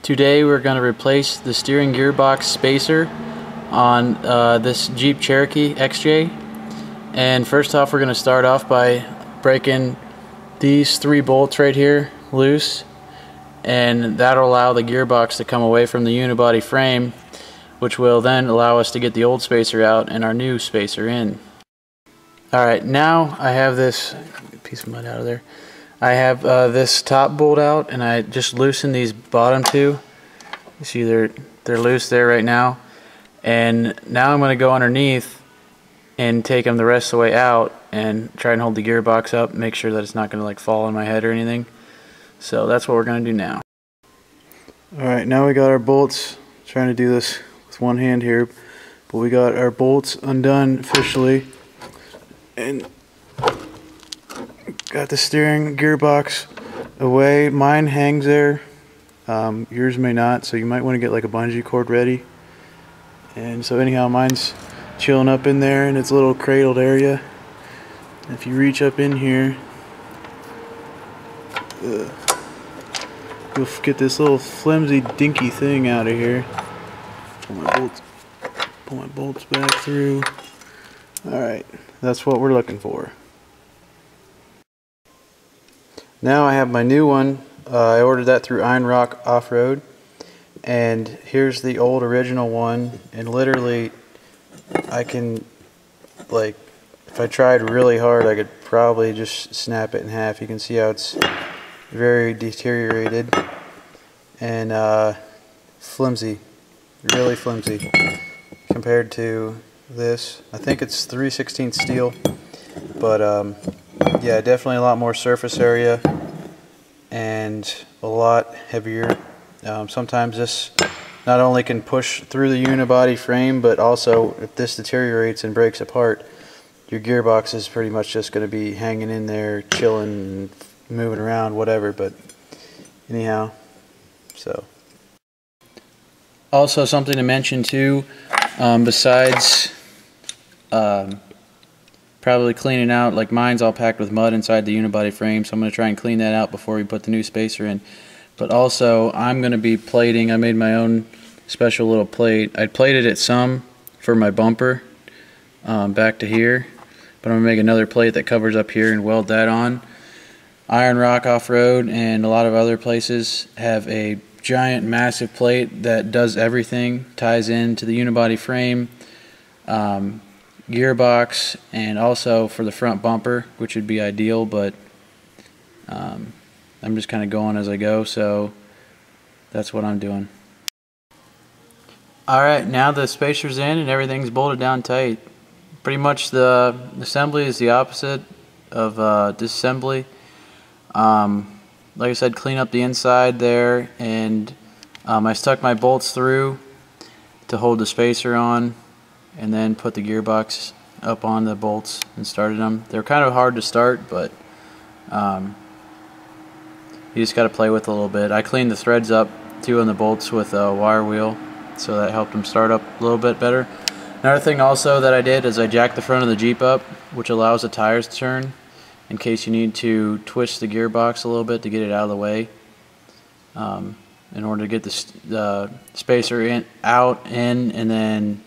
Today we're going to replace the steering gearbox spacer on this Jeep Cherokee XJ. And first off, we're going to start off by breaking these 3 bolts right here loose, and that'll allow the gearbox to come away from the unibody frame, which will then allow us to get the old spacer out and our new spacer in. Alright, now I have this piece of mud out of there. I have this top bolt out, and I just loosened these bottom 2. You see they're loose there right now. And now I'm going to go underneath and take them the rest of the way out and try and hold the gearbox up, make sure that it's not going to like fall on my head or anything. So that's what we're going to do now. Alright, now we got our bolts. Trying to do this with one hand here, but we got our bolts undone officially, and got the steering gearbox away. Mine hangs there, yours may not, so you might want to get like a bungee cord ready. And so anyhow, mine's chilling up in there in its little cradled area. If you reach up in here, you'll get this little flimsy dinky thing out of here. Pull my bolts back through. Alright, that's what we're looking for. Now I have my new one. I ordered that through Iron Rock Off-Road, and here's the old original one, and literally I can, like, if I tried really hard, I could probably just snap it in half. You can see how it's very deteriorated and flimsy, really flimsy compared to this. I think it's 3/16 steel, but yeah, definitely a lot more surface area and a lot heavier. Sometimes this not only can push through the unibody frame, but also if this deteriorates and breaks apart, your gearbox is pretty much just going to be hanging in there, chilling and moving around, whatever. But anyhow, so. Also something to mention too, besides probably cleaning out, like mine's all packed with mud inside the unibody frame, so I'm going to try and clean that out before we put the new spacer in. But also I'm going to be plating. I made my own special little plate. I plated it some for my bumper back to here, but I'm going to make another plate that covers up here and weld that on. Iron Rock Off-Road and a lot of other places have a giant massive plate that does everything, ties into the unibody frame, gearbox, and also for the front bumper, which would be ideal, but I'm just kind of going as I go, so that's what I'm doing. Alright, now the spacer's in and everything's bolted down tight. Pretty much the assembly is the opposite of disassembly. Like I said, clean up the inside there, and I stuck my bolts through to hold the spacer on, and then put the gearbox up on the bolts and started them. They're kind of hard to start, but you just got to play with it a little bit. I cleaned the threads up too on the bolts with a wire wheel, so that helped them start up a little bit better. Another thing also that I did is I jacked the front of the Jeep up, which allows the tires to turn in case you need to twist the gearbox a little bit to get it out of the way, in order to get the spacer in, and then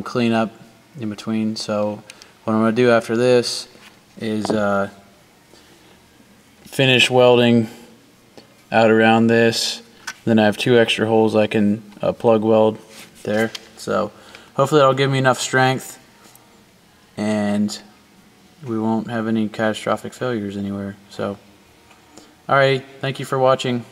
clean up in between. So what I'm going to do after this is finish welding out around this. Then I have 2 extra holes I can plug weld there. So hopefully that'll give me enough strength and we won't have any catastrophic failures anywhere. So alright, thank you for watching.